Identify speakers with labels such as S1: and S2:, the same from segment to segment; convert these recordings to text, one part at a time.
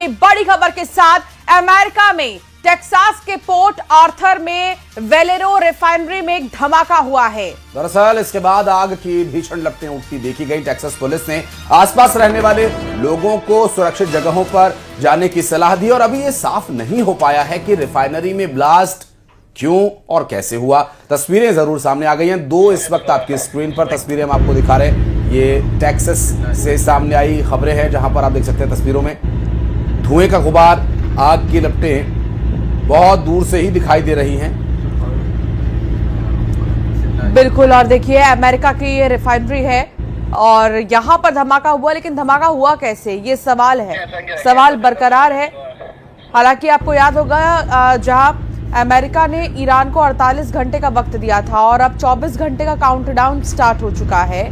S1: बड़ी खबर के साथ अमेरिका में टेक्सास के पोर्ट आर्थर में वेलेरो रिफाइनरी में एक धमाका हुआ है।
S2: दरअसल इसके बाद आग की भीषण लपटें उठती देखी गई। टेक्सास पुलिस ने आसपास रहने वाले लोगों को सुरक्षित जगहों पर जाने की सलाह दी और अभी ये साफ नहीं हो पाया है कि रिफाइनरी में ब्लास्ट क्यों और कैसे हुआ। तस्वीरें जरूर सामने आ गई हैं। दो इस वक्त आपकी स्क्रीन पर तस्वीरें हम आपको दिखा रहे हैं। ये टेक्सास से सामने आई खबरें हैं जहां पर आप देख सकते हैं तस्वीरों में धुएं का गुबार, आग की लपटें बहुत दूर से ही दिखाई दे रही हैं।
S1: बिल्कुल, और देखिए अमेरिका की ये रिफाइनरी है और यहां पर धमाका हुआ, लेकिन धमाका हुआ कैसे, ये सवाल है, सवाल बरकरार है। हालांकि आपको याद होगा जहां अमेरिका ने ईरान को 48 घंटे का वक्त दिया था और अब 24 घंटे का काउंटडाउन स्टार्ट हो चुका है।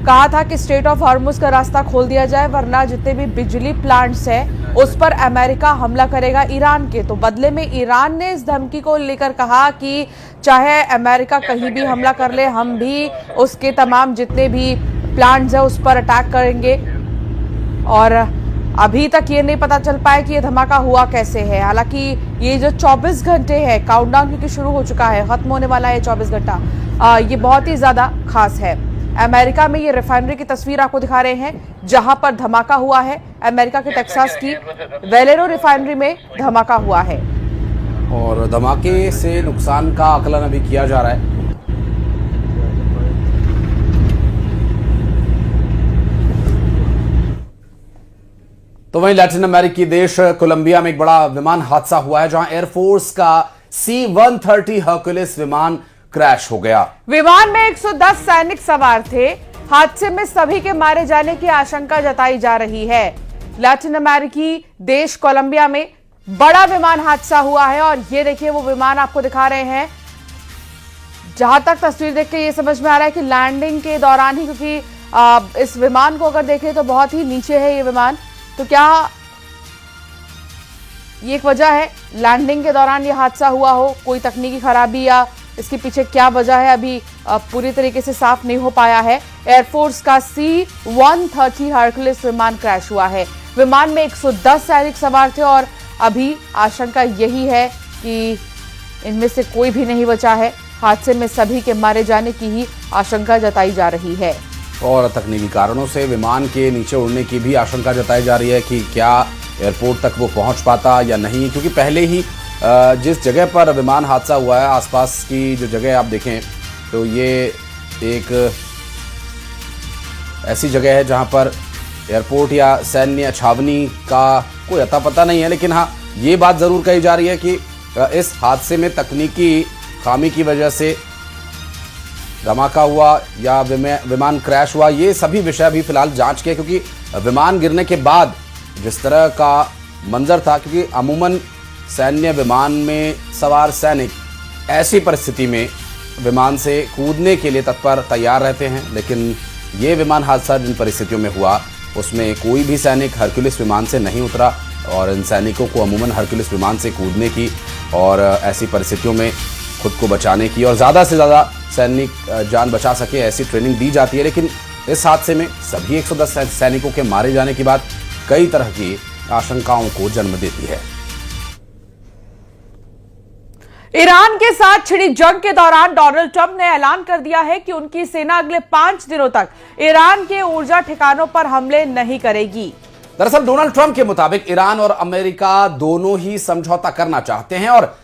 S1: कहा था कि स्ट्रेट ऑफ हॉर्मुज का रास्ता खोल दिया जाए वरना जितने भी बिजली प्लांट्स हैं उस पर अमेरिका हमला करेगा ईरान के। तो बदले में ईरान ने इस धमकी को लेकर कहा कि चाहे अमेरिका कहीं भी हमला कर ले, हम भी उसके तमाम जितने भी प्लांट्स हैं उस पर अटैक करेंगे। और अभी तक ये नहीं पता चल पाया कि ये धमाका हुआ कैसे है। हालांकि ये जो 24 घंटे है काउंटडाउन क्योंकि शुरू हो चुका है, खत्म होने वाला है 24 घंटा, ये बहुत ही ज्यादा खास है। अमेरिका में ये रिफाइनरी की तस्वीर आपको दिखा रहे हैं जहां पर धमाका हुआ है। अमेरिका के टेक्सास की वेलेरो रिफाइनरी में धमाका हुआ है
S2: और धमाके से नुकसान का आकलन अभी किया जा रहा है। तो वहीं लैटिन अमेरिकी देश कोलंबिया में एक बड़ा विमान हादसा हुआ है जहां एयरफोर्स का C-130 हर्कुलिस विमान क्रैश हो गया। विमान में
S1: 110 सैनिक सवार थे। हादसे में सभी के मारे जाने की आशंका जताई जा रही है। लैटिन अमेरिकी देश कोलंबिया में बड़ा विमान हादसा हुआ है और ये देखिए वो विमान आपको दिखा रहे हैं। जहां तक तस्वीर देख के ये समझ में आ रहा है कि लैंडिंग के दौरान ही, क्योंकि इस विमान को अगर देखें तो बहुत ही नीचे है ये विमान, तो क्या ये एक वजह है लैंडिंग के दौरान ये हादसा हुआ हो, कोई तकनीकी खराबी या इसके पीछे क्या वजह है अभी पूरी तरीके से साफ नहीं हो पाया है। एयरफोर्स का C-130 हर्कुलिस विमान क्रैश हुआ है। विमान में 110 सैनिक सवार थे और अभी आशंका यही है कि इनमें से कोई भी नहीं बचा है। हादसे में सभी के मारे जाने की ही आशंका जताई जा रही है
S2: और तकनीकी कारणों से विमान के नीचे उड़ने की भी आशंका जताई जा रही है कि क्या एयरपोर्ट तक वो पहुंच पाता या नहीं, क्योंकि पहले ही जिस जगह पर विमान हादसा हुआ है आसपास की जो जगह आप देखें तो ये एक ऐसी जगह है जहां पर एयरपोर्ट या सैन्य छावनी का कोई अता पता नहीं है। लेकिन हाँ, ये बात ज़रूर कही जा रही है कि इस हादसे में तकनीकी खामी की वजह से धमाका हुआ या विमान क्रैश हुआ, ये सभी विषय अभी फिलहाल जांच के, क्योंकि विमान गिरने के बाद जिस तरह का मंजर था, क्योंकि अमूमन सैन्य विमान में सवार सैनिक ऐसी परिस्थिति में विमान से कूदने के लिए तत्पर तैयार रहते हैं, लेकिन ये विमान हादसा जिन परिस्थितियों में हुआ उसमें कोई भी सैनिक हरकुलिस विमान से नहीं उतरा और इन सैनिकों को अमूमन हरकुलिस विमान से कूदने की और ऐसी परिस्थितियों में खुद को बचाने की और ज़्यादा से ज़्यादा सैनिक जान बचा सके ऐसी ट्रेनिंग दी जाती है। लेकिन इस हादसे में सभी 110 सैनिकों के मारे जाने की बात कई तरह की आशंकाओं को जन्म देती है।
S1: ईरान के साथ छिड़ी जंग के दौरान डोनाल्ड ट्रंप ने ऐलान कर दिया है कि उनकी सेना अगले 5 दिनों तक ईरान के ऊर्जा ठिकानों पर हमले नहीं करेगी।
S2: दरअसल डोनाल्ड ट्रंप के मुताबिक ईरान और अमेरिका दोनों ही समझौता करना चाहते हैं और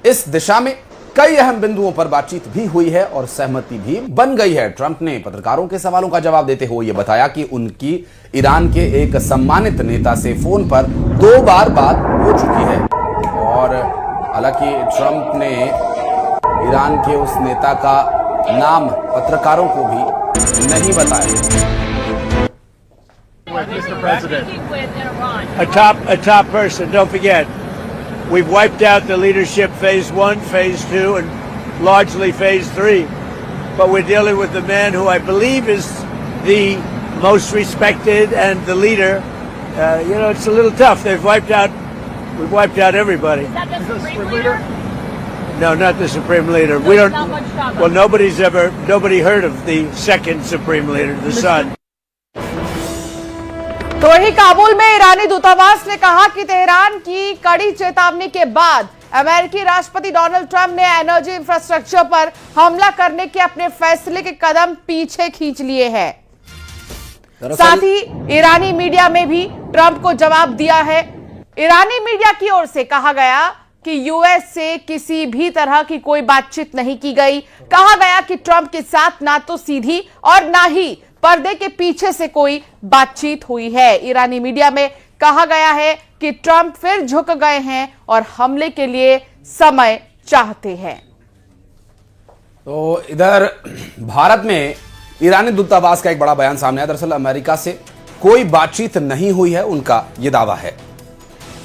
S2: इस दिशा में कई अहम बिंदुओं पर बातचीत भी हुई है और सहमति भी बन गई है। ट्रंप ने पत्रकारों के सवालों का जवाब देते हुए यह बताया कि उनकी ईरान के एक सम्मानित नेता से फोन पर 2 बार बात हो चुकी है और हालांकि ट्रंप ने ईरान के उस नेता का नाम पत्रकारों को भी नहीं बताया।
S3: Mr. President, a top person. Don't forget, we've wiped out the leadership phase 1, phase 2, and largely phase 3. But we're dealing with the man who I believe is the most respected and the leader. It's a little tough. We've wiped out everybody.
S4: Is that the Supreme Leader?
S3: No, not the Supreme Leader.
S4: So
S3: We don't.
S4: not much talk
S3: Well, nobody heard of the second Supreme Leader, the son.
S1: तो वही काबुल में ईरानी दूतावास ने कहा कि Tehran की कड़ी चेतावनी के बाद अमेरिकी राष्ट्रपति डोनाल्ड ट्रंप ने एनर्जी इंफ्रास्ट्रक्चर पर हमला करने के अपने फैसले के कदम पीछे खींच लिए हैं। साथ ही ईरानी मीडिया में भी ट्रंप को जवाब दिया है। ईरानी मीडिया की ओर से कहा गया कि यूएस से किसी भी तरह की कोई बातचीत नहीं की गई। कहा गया कि ट्रंप के साथ ना तो सीधी और ना ही पर्दे के पीछे से कोई बातचीत हुई है। ईरानी मीडिया में कहा गया है कि ट्रंप फिर झुक गए हैं और हमले के लिए समय चाहते हैं।
S2: तो इधर भारत में ईरानी दूतावास का एक बड़ा बयान सामने आया। दरअसल अमेरिका से कोई बातचीत नहीं हुई है, उनका यह दावा है।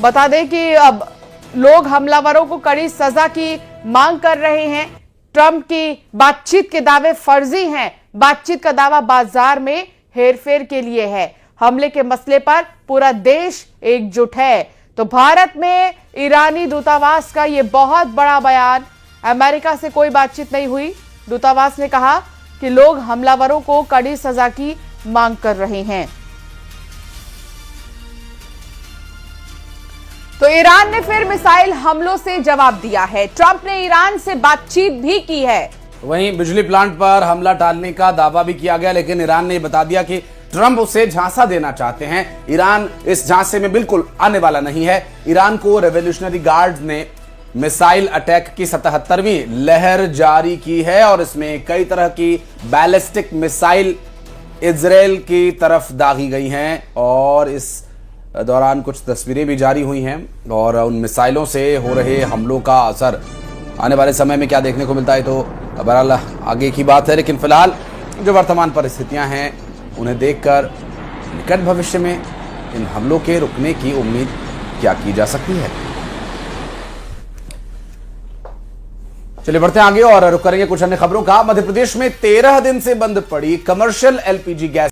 S1: बता दें कि अब लोग हमलावरों को कड़ी सजा की मांग कर रहे हैं। ट्रंप की बातचीत के दावे फर्जी हैं। बातचीत का दावा बाजार में हेरफेर के लिए है। हमले के मसले पर पूरा देश एकजुट है। तो भारत में ईरानी दूतावास का यह बहुत बड़ा बयान। अमेरिका से कोई बातचीत नहीं हुई। दूतावास ने कहा कि लोग हमलावरों को कड़ी सजा की मांग कर रहे हैं। तो ईरान ने फिर मिसाइल हमलों से जवाब दिया है। ट्रंप ने ईरान से बातचीत भी की है।
S2: वहीं बिजली प्लांट पर हमला टालने का दावा भी किया गया, लेकिन ईरान ने बता दिया कि ट्रंप उसे झांसा देना चाहते हैं। ईरान इस झांसे में बिल्कुल आने वाला नहीं है। ईरान को रेवोल्यूशनरी गार्ड्स ने मिसाइल अटैक की 77वीं लहर जारी की है और इसमें कई तरह की बैलिस्टिक मिसाइल इजराइल की तरफ दागी गई हैं और इस दौरान कुछ तस्वीरें भी जारी हुई हैं और उन मिसाइलों से हो रहे हमलों का असर आने वाले समय में क्या देखने को मिलता है तो बहरहाल आगे की बात है। लेकिन फिलहाल जो वर्तमान परिस्थितियां हैं उन्हें देखकर निकट भविष्य में इन हमलों के रुकने की उम्मीद क्या की जा सकती है। चलिए बढ़ते हैं आगे और रुक करेंगे कुछ अन्य खबरों का। मध्य प्रदेश में 13 दिन से बंद पड़ी कमर्शियल एलपीजी गैस